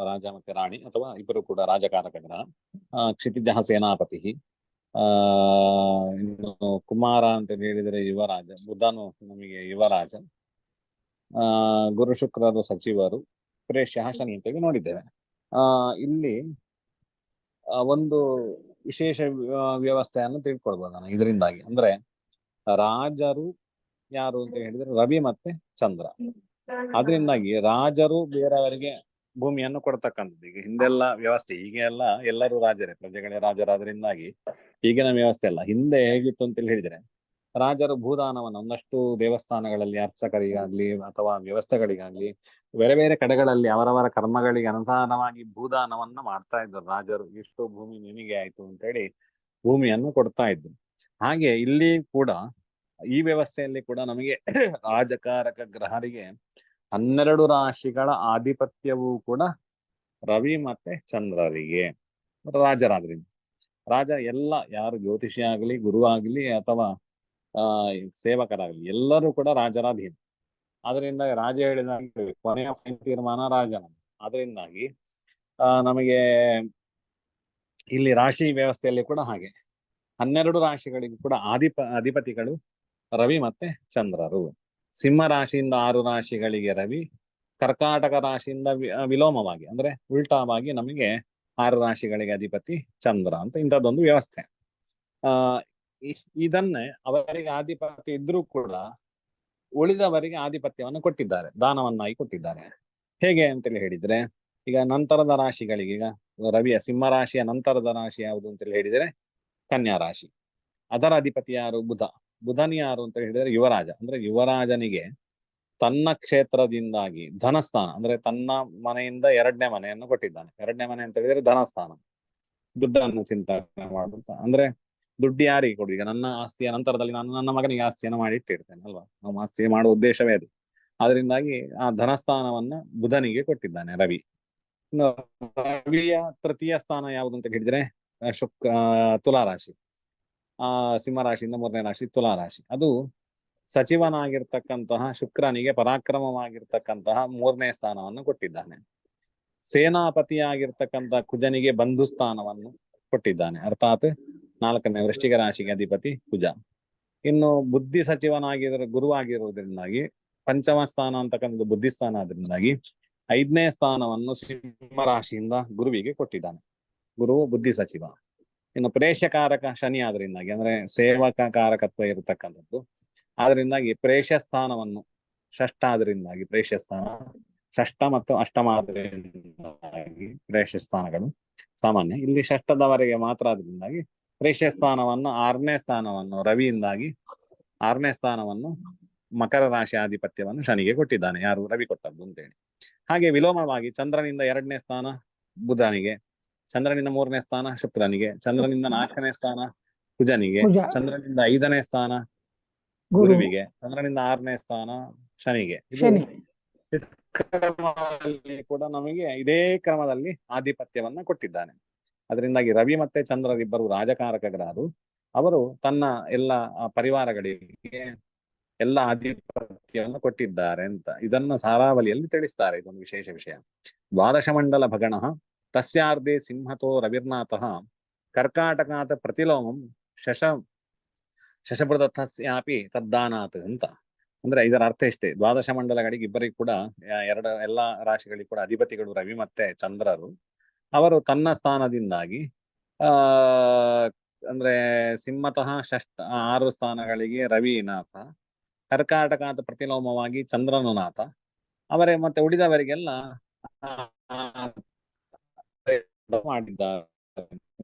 ಮತ್ತೆ ರಾಣಿ ಅಥವಾ ಇಬ್ಬರು ಕೂಡ ರಾಜಕಾರಕ ಗ್ರಹ. ಕ್ಷಿತಿಜ ಸೇನಾಪತಿ. ಇನ್ನು ಕುಮಾರ ಅಂತ ಹೇಳಿದರೆ ಯುವರಾಜ, ಬುಧನು ನಮಗೆ ಯುವರಾಜ, ಗುರು ಶುಕ್ರರು ಸಚಿವರು, ಪ್ರೇಷ್ಯ ಶನಿ ಅಂತೇಳಿ ನೋಡಿದ್ದೇವೆ. ಇಲ್ಲಿ ಒಂದು ವಿಶೇಷ ವ್ಯವಸ್ಥೆಯನ್ನು ತಿಳ್ಕೊಳ್ಬೋದು ನಾನು ಇದರಿಂದಾಗಿ. ಅಂದ್ರೆ ರಾಜರು ಯಾರು ಅಂತ ಹೇಳಿದ್ರೆ ರವಿ ಮತ್ತೆ ಚಂದ್ರ. ಅದರಿಂದಾಗಿ ರಾಜರು ಬೇರೆಯವರಿಗೆ ಭೂಮಿಯನ್ನು ಕೊಡ್ತಕ್ಕಂಥದ್ದು. ಈಗ ಹಿಂದೆಲ್ಲ ವ್ಯವಸ್ಥೆ, ಈಗ ಎಲ್ಲರೂ ರಾಜರೇ, ಪ್ರಜೆಗಳೇ ರಾಜರಾದ್ರಿಂದಾಗಿ ಈಗಿನ ವ್ಯವಸ್ಥೆ ಅಲ್ಲ. ಹಿಂದೆ ಹೇಗಿತ್ತು ಅಂತೇಳಿ ಹೇಳಿದ್ರೆ ರಾಜರು ಭೂದಾನವನ್ನು ಒಂದಷ್ಟು ದೇವಸ್ಥಾನಗಳಲ್ಲಿ ಅರ್ಚಕರಿಗಾಗ್ಲಿ ಅಥವಾ ವ್ಯವಸ್ಥೆಗಳಿಗಾಗ್ಲಿ ಬೇರೆ ಬೇರೆ ಕಡೆಗಳಲ್ಲಿ ಅವರವರ ಕರ್ಮಗಳಿಗೆ ಅನುಸಾರವಾಗಿ ಭೂದಾನವನ್ನ ಮಾಡ್ತಾ ಇದ್ರು ರಾಜರು. ಇಷ್ಟು ಭೂಮಿ ನಿನಗೆ ಆಯ್ತು ಅಂತೇಳಿ ಭೂಮಿಯನ್ನು ಕೊಡ್ತಾ ಇದ್ರು. ಹಾಗೆ ಇಲ್ಲಿ ಕೂಡ ಈ ವ್ಯವಸ್ಥೆಯಲ್ಲಿ ಕೂಡ ನಮಗೆ ರಾಜಕಾರಕ ಗ್ರಹರಿಗೆ 12 ರಾಶಿಗಳ ಆಧಿಪತ್ಯವೂ ಕೂಡ ರವಿ ಮತ್ತೆ ಚಂದ್ರರಿಗೆ. ರಾಜರಾದ್ರಿಂದ ರಾಜ ಎಲ್ಲ ಯಾರು ಜ್ಯೋತಿಷಿ ಆಗ್ಲಿ, ಗುರು ಆಗ್ಲಿ ಅಥವಾ ಸೇವಕರಾಗ್ಲಿ ಎಲ್ಲರೂ ಕೂಡ ರಾಜರಾಧೀನ. ಆದ್ರಿಂದ ರಾಜ ಹೇಳಿದ ಕೊನೆಯ ತೀರ್ಮಾನ ರಾಜನ. ಅದರಿಂದಾಗಿ ನಮಗೆ ಇಲ್ಲಿ ರಾಶಿ ವ್ಯವಸ್ಥೆಯಲ್ಲಿ ಕೂಡ ಹಾಗೆ 12 ರಾಶಿಗಳಿಗೂ ಕೂಡ ಅಧಿಪತಿಗಳು ರವಿ ಮತ್ತೆ ಚಂದ್ರರು. ಸಿಂಹ ರಾಶಿಯಿಂದ 6 ರಾಶಿಗಳಿಗೆ ರವಿ, ಕರ್ಕಾಟಕ ರಾಶಿಯಿಂದ ವಿಲೋಮವಾಗಿ ಅಂದ್ರೆ ಉಲ್ಟಾವಾಗಿ ನಮಗೆ 6 ರಾಶಿಗಳಿಗೆ ಅಧಿಪತಿ ಚಂದ್ರ ಅಂತ ಇಂಥದ್ದೊಂದು ವ್ಯವಸ್ಥೆ. ಇದನ್ನೇ ಅವರಿಗೆ ಆಧಿಪತ್ಯ ಇದ್ರೂ ಕೂಡ ಉಳಿದವರಿಗೆ ಆಧಿಪತ್ಯವನ್ನು ಕೊಟ್ಟಿದ್ದಾರೆ, ದಾನವನ್ನಾಗಿ ಕೊಟ್ಟಿದ್ದಾರೆ. ಹೇಗೆ ಅಂತೇಳಿ ಹೇಳಿದ್ರೆ ಈಗ ನಂತರದ ರಾಶಿಗಳಿಗೆ, ಈಗ ರವಿಯ ಸಿಂಹ ರಾಶಿಯ ನಂತರದ ರಾಶಿ ಯಾವುದು ಅಂತೇಳಿ ಹೇಳಿದ್ರೆ ಕನ್ಯಾ ರಾಶಿ. ಅದರ ಅಧಿಪತಿ ಯಾರು? ಬುಧ. ಬುಧನ್ ಯಾರು ಅಂತ ಹೇಳಿದ್ರೆ ಯುವರಾಜ. ಅಂದ್ರೆ ಯುವರಾಜನಿಗೆ ತನ್ನ ಕ್ಷೇತ್ರದಿಂದಾಗಿ ಧನಸ್ಥಾನ ಅಂದ್ರೆ ತನ್ನ ಮನೆಯಿಂದ 2ನೇ ಮನೆಯನ್ನು ಕೊಟ್ಟಿದ್ದಾನೆ. 2ನೇ ಮನೆ ಅಂತ ಹೇಳಿದ್ರೆ ಧನಸ್ಥಾನ, ದುಡ್ಡನ್ನು ಚಿಂತನೆ ಮಾಡುವಂತ. ಅಂದ್ರೆ ದುಡ್ಡು ಯಾರಿಗೆ ಕೊಡು? ಈಗ ನನ್ನ ಆಸ್ತಿಯ ನಂತರದಲ್ಲಿ ನಾನು ನನ್ನ ಮಗನಿಗೆ ಆಸ್ತಿಯನ್ನು ಮಾಡಿ ಇಟ್ಟಿರ್ತೇನೆ ಅಲ್ವಾ. ನಾವು ಆಸ್ತಿ ಮಾಡುವ ಉದ್ದೇಶವೇ ಅದು. ಅದರಿಂದಾಗಿ ಆ ಧನಸ್ಥಾನವನ್ನ ಬುಧನಿಗೆ ಕೊಟ್ಟಿದ್ದಾನೆ ರವಿ. ರವಿಯ ತೃತೀಯ ಸ್ಥಾನ ಯಾವುದು ಅಂತ ಹೇಳಿದ್ರೆ ತುಲಾ ರಾಶಿ. ಸಿಂಹ ರಾಶಿಯಿಂದ 3ನೇ ರಾಶಿ ತುಲಾ ರಾಶಿ. ಅದು ಸಚಿವನಾಗಿರ್ತಕ್ಕಂತಹ ಶುಕ್ರನಿಗೆ ಪರಾಕ್ರಮವಾಗಿರ್ತಕ್ಕಂತಹ 3ನೇ ಸ್ಥಾನವನ್ನು ಕೊಟ್ಟಿದ್ದಾನೆ. ಸೇನಾಪತಿಯಾಗಿರ್ತಕ್ಕಂತಹ ಕುಜನಿಗೆ ಬಂಧು ಸ್ಥಾನವನ್ನು ಕೊಟ್ಟಿದ್ದಾನೆ. ಅರ್ಥಾತ್ 4ನೇ ವೃಶ್ಚಿಕ ರಾಶಿಗೆ ಅಧಿಪತಿ ಕುಜ. ಇನ್ನು ಬುದ್ಧಿ ಗುರುವಾಗಿರುವುದರಿಂದಾಗಿ ಪಂಚಮ ಸ್ಥಾನ ಅಂತಕ್ಕಂಥದ್ದು ಬುದ್ಧಿ ಸ್ಥಾನ. ಆದ್ರಿಂದಾಗಿ 5ನೇ ಸ್ಥಾನವನ್ನು ಸಿಂಹ ರಾಶಿಯಿಂದ ಗುರುವಿಗೆ ಕೊಟ್ಟಿದ್ದಾನೆ. ಗುರು ಬುದ್ಧಿ ಸಚಿವ. ಇನ್ನು ಪ್ರೇಷಕಾರಕ ಶನಿ ಆದ್ರಿಂದಾಗಿ ಅಂದ್ರೆ ಸೇವಕ ಕಾರಕತ್ವ ಇರತಕ್ಕಂಥದ್ದು. ಆದ್ರಿಂದಾಗಿ ಪ್ರೇಷ ಸ್ಥಾನವನ್ನು ಷಷ್ಠ ಆದ್ರಿಂದಾಗಿ ಪ್ರೇಷ ಸ್ಥಾನ, ಷಷ್ಠ ಮತ್ತು ಅಷ್ಟಮ ಆದ್ರಿಂದಾಗಿ ಪ್ರೇಷ ಸ್ಥಾನಗಳು ಸಾಮಾನ್ಯ. ಇಲ್ಲಿ ಷಷ್ಠದವರೆಗೆ ಮಾತ್ರ ಆದ್ರಿಂದಾಗಿ ಪ್ರೇಷ ಸ್ಥಾನವನ್ನು 6ನೇ ಸ್ಥಾನವನ್ನು ರವಿಯಿಂದಾಗಿ 6ನೇ ಸ್ಥಾನವನ್ನು ಮಕರ ರಾಶಿ ಆಧಿಪತ್ಯವನ್ನು ಶನಿಗೆ ಕೊಟ್ಟಿದ್ದಾನೆ. ಯಾರು? ರವಿ ಕೊಟ್ಟದ್ದು ಅಂತೇಳಿ. ಹಾಗೆ ವಿಲೋಮವಾಗಿ ಚಂದ್ರನಿಂದ 2ನೇ ಸ್ಥಾನ ಬುಧನಿಗೆ, ಚಂದ್ರನಿಂದ 3ನೇ ಸ್ಥಾನ ಶುಕ್ರನಿಗೆ, ಚಂದ್ರನಿಂದ 4ನೇ ಸ್ಥಾನ ಕುಜನಿಗೆ, ಚಂದ್ರನಿಂದ 5ನೇ ಸ್ಥಾನ ಗುರುವಿಗೆ, ಚಂದ್ರನಿಂದ 6ನೇ ಸ್ಥಾನ ಶನಿಗೆ. ಇದು ಕ್ರಮದಲ್ಲಿ ಕೂಡ ನಮಗೆ ಇದೇ ಕ್ರಮದಲ್ಲಿ ಆಧಿಪತ್ಯವನ್ನ ಕೊಟ್ಟಿದ್ದಾನೆ. ಅದರಿಂದಾಗಿ ರವಿ ಮತ್ತೆ ಚಂದ್ರರಿಬ್ಬರು ರಾಜಕಾರಕ ಗ್ರಹರು. ಅವರು ತನ್ನ ಎಲ್ಲ ಪರಿವಾರಗಳಿಗೆ ಎಲ್ಲ ಆಧಿಪತ್ಯವನ್ನು ಕೊಟ್ಟಿದ್ದಾರೆ ಅಂತ ಇದನ್ನ ಸಾರಾವಳಿಯಲ್ಲಿ ತಿಳಿಸ್ತಾರೆ. ಇದೊಂದು ವಿಶೇಷ ವಿಷಯ. ದ್ವಾದಶ ಮಂಡಲ ಭಗಣ ತಸ್ಯಾರ್ಧೆ ಸಿಂಹತೋ ರವಿರ್ನಾಥಃ ಕರ್ಕಾಟಕಾತ ಪ್ರತಿಲೋಮಂ ಶಶಪ್ರದತ್ತಸ್ಯಾಪಿ ತದ್ದಾನಾತ್ ಅಂತ. ಅಂದ್ರೆ ಇದರ ಅರ್ಥ ಇಷ್ಟೇ. ದ್ವಾದಶ ಮಂಡಲಗಳಿಗೆ ಇಬ್ಬರಿಗೆ ಕೂಡ ಎಲ್ಲಾ ರಾಶಿಗಳಿಗೆ ಕೂಡ ಅಧಿಪತಿಗಳು ರವಿ ಮತ್ತೆ ಚಂದ್ರರು. ಅವರು ತನ್ನ ಸ್ಥಾನದಿಂದಾಗಿ ಅಂದ್ರೆ ಸಿಂಹತಃ 6 ಸ್ಥಾನಗಳಿಗೆ ರವಿನಾಥ, ಕರ್ಕಾಟಕ ಅಂತ ಪ್ರತಿಲೋಮವಾಗಿ ಚಂದ್ರನು ನಾಥ. ಅವರೇ ಮತ್ತೆ ಉಳಿದವರಿಗೆಲ್ಲ ಮಾಡಿದ್ದಾರೆ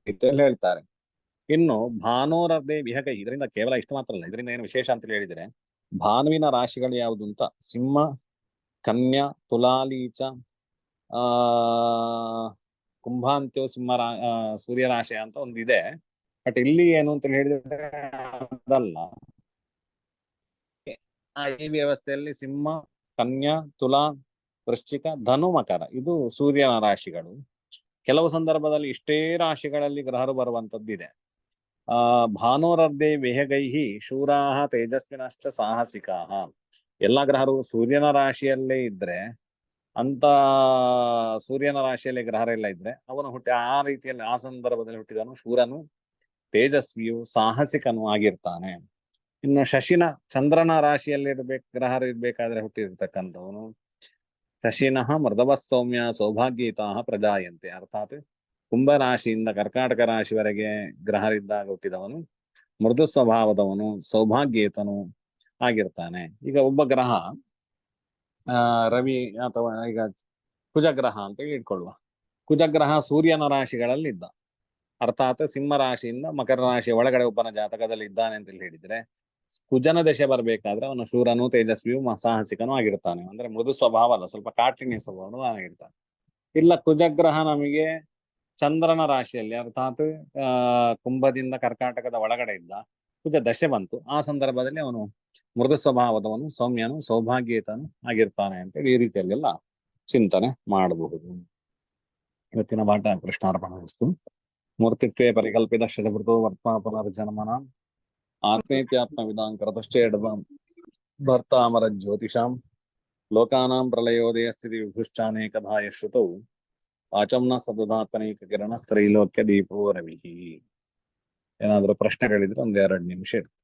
ಅಂತ ಹೇಳ್ತಾರೆ. ಇನ್ನು ಭಾನುರದ್ದೇ ವಿಹಗ, ಇದರಿಂದ ಕೇವಲ ಇಷ್ಟು ಮಾತ್ರ ಅಲ್ಲ, ಇದರಿಂದ ಏನು ವಿಶೇಷ ಅಂತ ಹೇಳಿದ್ರೆ, ಭಾನುವಿನ ರಾಶಿಗಳು ಯಾವುದು ಅಂತ ಸಿಂಹ, ಕನ್ಯಾ, ತುಲಾಲೀಚ, ಆ ಕುಂಭಾಂತ್ಯೋ ಸೂರ್ಯ ರಾಶಿ ಅಂತ ಒಂದಿದೆ. ಬಟ್ ಇಲ್ಲಿ ಏನು ಅಂತ ಹೇಳಿದ್ರೆ ಅದಲ್ಲ. ಈ ವ್ಯವಸ್ಥೆಯಲ್ಲಿ ಸಿಂಹ, ಕನ್ಯಾ, ತುಲಾ, ವೃಶ್ಚಿಕ, ಧನು, ಮಕರ ಇದು ಸೂರ್ಯನ ರಾಶಿಗಳು. ಕೆಲವು ಸಂದರ್ಭದಲ್ಲಿ ಇಷ್ಟೇ ರಾಶಿಗಳಲ್ಲಿ ಗ್ರಹರು ಬರುವಂತದ್ದಿದೆ. ಭಾನುರರ್ಧೆ ವಿಹಗೈಹಿ ಶೂರಾಹ ತೇಜಸ್ವಿನಶ್ಚ ಸಾಹಸಿಕಾಹ. ಎಲ್ಲ ಗ್ರಹರು ಸೂರ್ಯನ ರಾಶಿಯಲ್ಲೇ ಇದ್ರೆ, ಅಂತ ಸೂರ್ಯನ ರಾಶಿಯಲ್ಲಿ ಗ್ರಹರೆಲ್ಲ ಇದ್ರೆ ಅವನು ಆ ರೀತಿಯಲ್ಲಿ ಆ ಸಂದರ್ಭದಲ್ಲಿ ಹುಟ್ಟಿದನು ಶೂರನು, ತೇಜಸ್ವಿಯು, ಸಾಹಸಿಕನು ಆಗಿರ್ತಾನೆ. ಇನ್ನು ಶಶಿನ ಚಂದ್ರನ ರಾಶಿಯಲ್ಲಿ ಗ್ರಹರು ಇರ್ಬೇಕಾದ್ರೆ ಹುಟ್ಟಿರ್ತಕ್ಕಂಥವನು ಶಶಿನಃ ಮೃದವ ಸೌಮ್ಯ ಸೌಭಾಗ್ಯಯುತಾಃ ಪ್ರಜಾಯಂತೆ. ಅರ್ಥಾತ್ ಕುಂಭರಾಶಿಯಿಂದ ಕರ್ಕಾಟಕ ರಾಶಿವರೆಗೆ ಗ್ರಹರಿದ್ದಾಗ ಹುಟ್ಟಿದವನು ಮೃದು ಸ್ವಭಾವದವನು, ಸೌಭಾಗ್ಯಯುತನು ಆಗಿರ್ತಾನೆ. ಈಗ ಒಬ್ಬ ಗ್ರಹ ರವಿ ಅಥವಾ ಈಗ ಕುಜಗ್ರಹ ಅಂತ ಇಟ್ಕೊಳ್ಳುವ. ಕುಜಗ್ರಹ ಸೂರ್ಯನ ರಾಶಿಗಳಲ್ಲಿದ್ದ, ಅರ್ಥಾತ್ ಸಿಂಹ ರಾಶಿಯಿಂದ ಮಕರ ರಾಶಿಯ ಒಳಗಡೆ ಒಬ್ಬನ ಜಾತಕದಲ್ಲಿ ಇದ್ದಾನೆ ಅಂತ ಹೇಳಿದ್ರೆ, ಕುಜನ ದಶೆ ಬರಬೇಕಾದ್ರೆ ಅವನು ಶೂರನು, ತೇಜಸ್ವಿಯು, ಸಾಹಸಿಕನು ಆಗಿರ್ತಾನೆ. ಅಂದ್ರೆ ಮೃದು ಸ್ವಭಾವ ಅಲ್ಲ, ಸ್ವಲ್ಪ ಕಾಠಿಣ್ಯ ಸ್ವಭಾವನು ಆಗಿರ್ತಾನೆ. ಇಲ್ಲ ಕುಜಗ್ರಹ ನಮಗೆ ಚಂದ್ರನ ರಾಶಿಯಲ್ಲಿ ಅರ್ಥಾತ್ ಕುಂಭದಿಂದ ಕರ್ಕಾಟಕದ ಒಳಗಡೆ ಇದ್ದ, ಕುಜ ದಶೆ ಬಂತು, ಆ ಸಂದರ್ಭದಲ್ಲಿ ಅವನು ಮೃದು ಸ್ವಭಾವದವನು, ಸೌಮ್ಯನು, ಸೌಭಾಗ್ಯಯುತನು ಆಗಿರ್ತಾನೆ ಅಂತೇಳಿ ಈ ರೀತಿಯಲ್ಲೆಲ್ಲ ಚಿಂತನೆ ಮಾಡಬಹುದು. ಇವತ್ತಿನ ಪಾಠ ಕೃಷ್ಣಾರ್ಪಣಮಸ್ತು. ಮೂರ್ತಿತ್ವೇ ಪರಿಕಲ್ಪಿತ ಶತಭೃತೋ ವರ್ತ್ಮ ಪುನರ್ಜನ್ಮನ ಆತ್ಮೇತ್ಯಾತ್ಮವಿದಾಂ ಕರತಶ್ಚೇಡವಾಂ ಭರ್ತಾಮರ ಜ್ಯೋತಿಷಾಂ ಲೋಕಾನಾಂ ಪ್ರಲಯೋದಯ ಸ್ಥಿತಿ ವಿಭುಶ್ಚಾನೇಕಧಾಯ ಶ್ರುತೌ ವಾಚಂ ನ ಸದುದಾತ್ಮನೈಕ ಕಿರಣ ಸ್ತ್ರೈಲೋಕ್ಯ ದೀಪೋ ರವಿಃ. ಏನಾದರೂ ಪ್ರಶ್ನೆಗಳಿದ್ರೆ 1-2 ನಿಮಿಷ ಇರುತ್ತೆ.